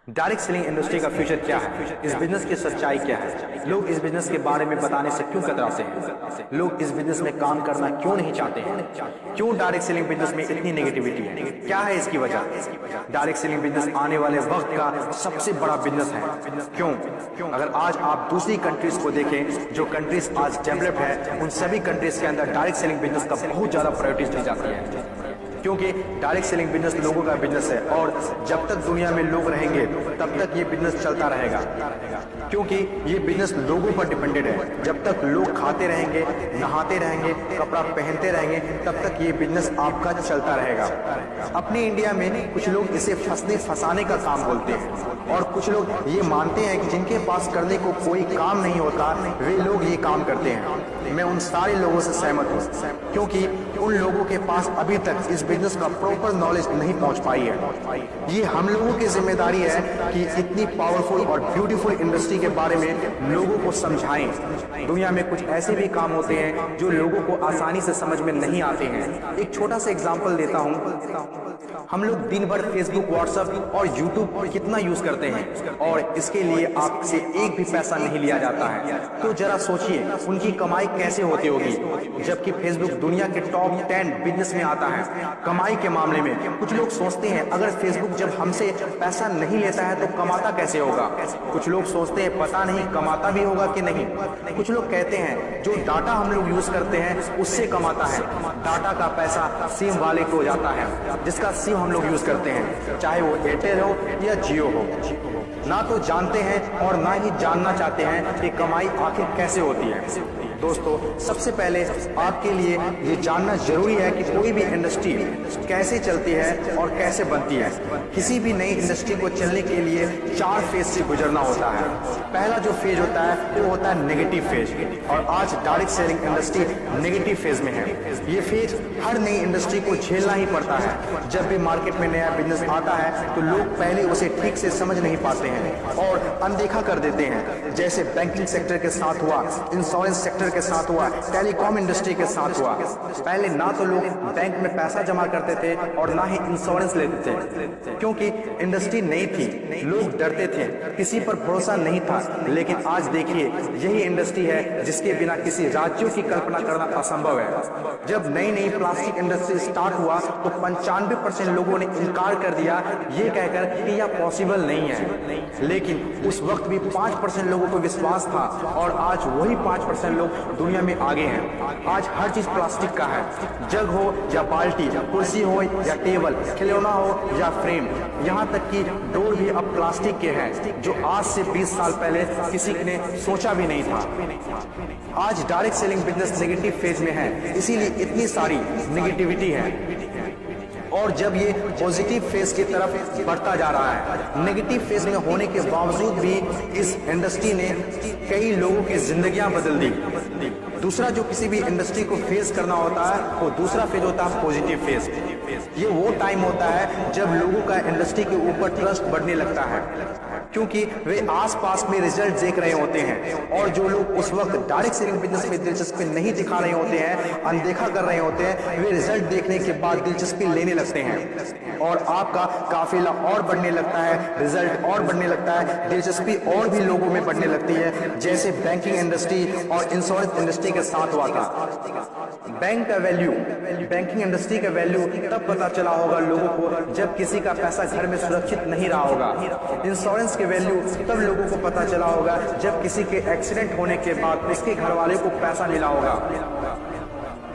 Direct selling industry का future क्या है? इस बिजनेस की सच्चाई क्या है? लोग इस बिजनेस के बारे में बताने से क्यों कतराते हैं? लोग इस बिजनेस में काम करना क्यों नहीं चाहते हैं? क्यों डायरेक्ट सेलिंग बिजनेस में इतनी नेगेटिविटी है? क्या है इसकी वजह? डायरेक्ट सेलिंग बिजनेस आने वाले वक्त का सबसे बड़ा बिजनेस है। क्यों? अगर आज आप दूसरी कंट्रीज को देखें, जो कंट्रीज आज डेवलप है, उन सभी कंट्रीज के अंदर डायरेक्ट सेलिंग बिजनेस का बहुत ज्यादा प्रायोरिटी दी जाती है, क्योंकि डायरेक्ट सेलिंग बिजनेस लोगों का बिजनेस है और जब तक दुनिया में लोग रहेंगे तब तक ये बिजनेस चलता रहेगा, क्योंकि ये बिजनेस लोगों पर डिपेंडेड है। जब तक लोग खाते रहेंगे, नहाते रहेंगे, कपड़ा पहनते रहेंगे, तब तक ये बिजनेस आपका चलता रहेगा। अपने इंडिया में कुछ लोग इसे फंसाने का काम बोलते हैं और कुछ लोग ये मानते हैं कि जिनके पास करने को कोई काम नहीं होता वे लोग ये काम करते हैं। मैं उन सारे लोगों से सहमत हूँ, क्योंकि उन लोगों के पास अभी तक इस बिजनेस का प्रॉपर नॉलेज नहीं पहुंच पाई है। ये हम लोगों की जिम्मेदारी है कि इतनी पावरफुल और ब्यूटीफुल इंडस्ट्री के बारे में लोगों को समझाएं। दुनिया में कुछ ऐसे भी काम होते हैं जो लोगों को आसानी से समझ में नहीं आते हैं। एक छोटा सा एग्जांपल देता हूं। हम लोग दिन भर फेसबुक, व्हाट्सएप और यूट्यूब कितना यूज करते हैं और इसके लिए आपसे एक भी पैसा नहीं लिया जाता है। तो जरा सोचिए उनकी कमाई कैसे होती होगी, जबकि फेसबुक दुनिया के टॉप 10 बिजनेस में आता है कमाई के मामले में। कुछ लोग सोचते हैं अगर फेसबुक जब हमसे पैसा नहीं लेता है तो कमाता कैसे होगा? कुछ लोग सोचते हैं पता नहीं कमाता भी होगा कि नहीं। कुछ लोग कहते हैं जो डाटा हम लोग यूज करते हैं उससे कमाता है। डाटा का पैसा सिम वाले को जाता है, जिसका सिम हम लोग यूज करते हैं, चाहे वो एयरटेल हो या जियो हो। ना तो जानते हैं और ना ही जानना चाहते हैं कि कमाई आखिर कैसे होती है। दोस्तों, सबसे पहले आपके लिए ये जानना जरूरी है कि कोई भी इंडस्ट्री कैसे चलती है और कैसे बनती है। किसी भी नई इंडस्ट्री को चलने के लिए 4 फेज से गुजरना होता है। पहला जो फेज होता है वो होता है नेगेटिव फेज, और आज direct selling industry negative phase में है। ये फेज हर नई इंडस्ट्री को झेलना ही पड़ता है। जब भी मार्केट में नया बिजनेस आता है तो लोग पहले उसे ठीक से समझ नहीं पाते हैं और अनदेखा कर देते हैं। जैसे बैंकिंग सेक्टर के साथ हुआ, इंश्योरेंस सेक्टर के साथ हुआ, टेलीकॉम इंडस्ट्री के साथ हुआ। पहले ना तो लोग बैंक में पैसा जमा करते थे और ना ही इंश्योरेंस लेते थे, क्योंकि इंडस्ट्री नई थी, लोग डरते थे, किसी पर भरोसा नहीं था। लेकिन आज देखिए यही इंडस्ट्री है जिसके बिना किसी राज्यों की कल्पना करना असंभव है। जब नई नई प्लास्टिक इंडस्ट्री स्टार्ट हुआ तो 95% लोगों ने इनकार कर दिया ये कहकर कि यह पॉसिबल नहीं है, लेकिन उस वक्त भी 5% लोगों को विश्वास था और आज वही 5% लोग दुनिया में आगे हैं। आज हर चीज प्लास्टिक का है, जग हो या बाल्टी, कुर्सी हो या टेबल, खिलौना हो या फ्रेम, यहाँ तक कि डोर भी अब प्लास्टिक के हैं, जो आज से 20 साल पहले किसी ने सोचा भी नहीं था। आज direct selling business negative phase में है, इसीलिए इतनी सारी नेगेटिविटी है। और जब ये पॉजिटिव फेज की तरफ बढ़ता जा रहा है, नेगेटिव फेज में होने के बावजूद भी इस इंडस्ट्री ने कई लोगों की जिंदगियां बदल दी। दूसरा जो किसी भी इंडस्ट्री को फेस करना होता है वो दूसरा फेज होता है पॉजिटिव फेज। ये वो टाइम होता है जब लोगों का इंडस्ट्री के ऊपर ट्रस्ट बढ़ने लगता है, क्योंकि वे आसपास में रिजल्ट देख रहे होते हैं और जो लोग उस वक्त डायरेक्ट सेलिंग बिजनेस में दिलचस्पी नहीं दिखा रहे होते हैं, अनदेखा कर रहे होते हैं, वे रिजल्ट देखने के बाद दिलचस्पी लेने लगते हैं और आपका काफिला और बढ़ने लगता है, रिजल्ट और बढ़ने लगता है, दिलचस्पी और भी लोगों में बढ़ने लगती है। जैसे बैंकिंग इंडस्ट्री और इंश्योरेंस इंडस्ट्री के साथ हुआ था। बैंक का वैल्यू, बैंकिंग इंडस्ट्री का वैल्यू तब पता चला होगा लोगों को जब किसी का पैसा घर में सुरक्षित नहीं रहा होगा। इंश्योरेंस के वैल्यू तब लोगों को पता चला होगा जब किसी के एक्सीडेंट होने के बाद उसके घर वाले को पैसा मिला होगा।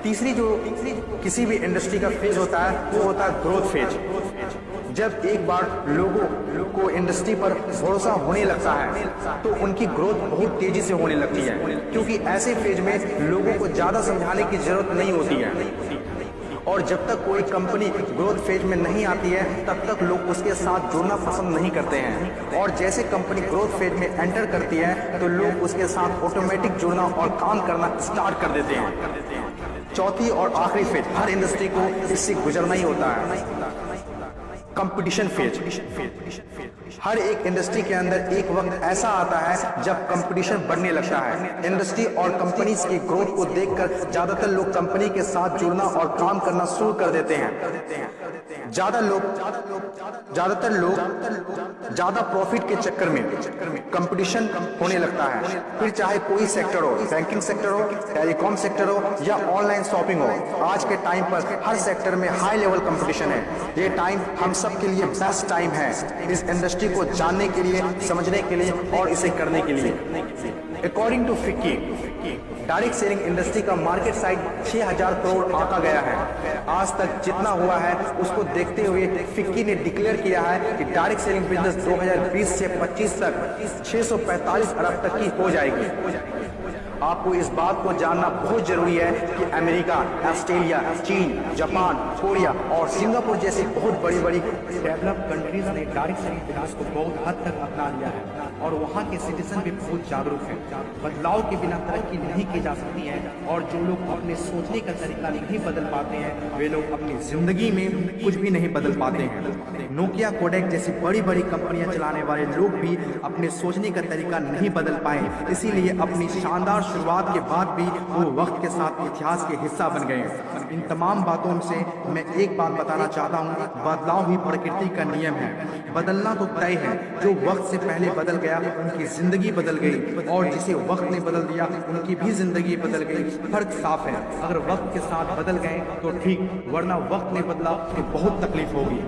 तीसरी जो किसी भी इंडस्ट्री का फेज होता है वो होता है ग्रोथ फेज। जब एक बार लोगों को इंडस्ट्री पर भरोसा होने लगता है तो उनकी ग्रोथ बहुत तेजी से होने लगती है, क्योंकि ऐसे फेज में लोगों को ज्यादा समझाने की जरूरत नहीं होती है। और जब तक कोई कंपनी ग्रोथ फेज में नहीं आती है तब तक लोग उसके साथ जुड़ना पसंद नहीं करते हैं, और जैसे कंपनी ग्रोथ फेज में एंटर करती है तो लोग उसके साथ ऑटोमेटिक जुड़ना और काम करना स्टार्ट कर देते हैं। चौथी और आखिरी फेज हर इंडस्ट्री को इससे गुजरना ही होता है, कंपटीशन फेज। हर एक इंडस्ट्री के अंदर एक वक्त ऐसा आता है जब कंपटीशन बढ़ने लगता है। इंडस्ट्री और कंपनीज की ग्रोथ को देखकर ज्यादातर लोग कंपनी के साथ जुड़ना और काम करना शुरू कर देते हैं। ज्यादातर लोग ज्यादा प्रॉफिट के चक्कर में कंपटीशन होने लगता है। फिर चाहे कोई सेक्टर हो, बैंकिंग सेक्टर हो, टेलीकॉम सेक्टर हो या ऑनलाइन शॉपिंग हो, आज के टाइम पर हर सेक्टर में हाई लेवल कंपटीशन है। ये टाइम हम सब के लिए बेस्ट टाइम है इस इंडस्ट्री को जानने के लिए, समझने के लिए और इसे करने के लिए। According to FICCI, direct selling industry का मार्केट साइज 6000 करोड़ आंका गया है। आज तक जितना हुआ है उसको देखते हुए फिक्की ने डिक्लेयर किया है कि डायरेक्ट सेलिंग बिजनेस 2020 से 25 तक 645 अरब तक की हो जाएगी। आपको इस बात को जानना बहुत जरूरी है कि अमेरिका, ऑस्ट्रेलिया, चीन, जापान, कोरिया और सिंगापुर जैसी बहुत बड़ी बड़ी डेवलप्ड कंट्रीज ने डायरेक्ट सेलिंग बिजनेस को बहुत हद तक अपना लिया है और वहाँ के सिटीजन भी बहुत जागरूक हैं। बदलाव के बिना तरक्की नहीं की जा सकती है और जो लोग अपने सोचने का तरीका नहीं बदल पाते हैं वे लोग अपनी जिंदगी में कुछ भी नहीं बदल पाते हैं। नोकिया, कोडेक जैसी बड़ी बड़ी कंपनियां चलाने वाले लोग भी अपने सोचने का तरीका नहीं बदल पाए, इसीलिए अपनी शानदार शुरुआत के बाद भी वो वक्त के साथ इतिहास के हिस्सा बन गए। इन तमाम बातों से मैं एक बात बताना चाहता हूँ, बदलाव ही प्रकृति का नियम है। बदलना तो तय है, जो वक्त से पहले बदल गया उनकी जिंदगी बदल गई और जिसे वक्त ने बदल दिया उनकी भी जिंदगी बदल गई। फर्क साफ है, अगर वक्त के साथ बदल गए तो ठीक, वरना वक्त ने बदला तो बहुत तकलीफ होगी।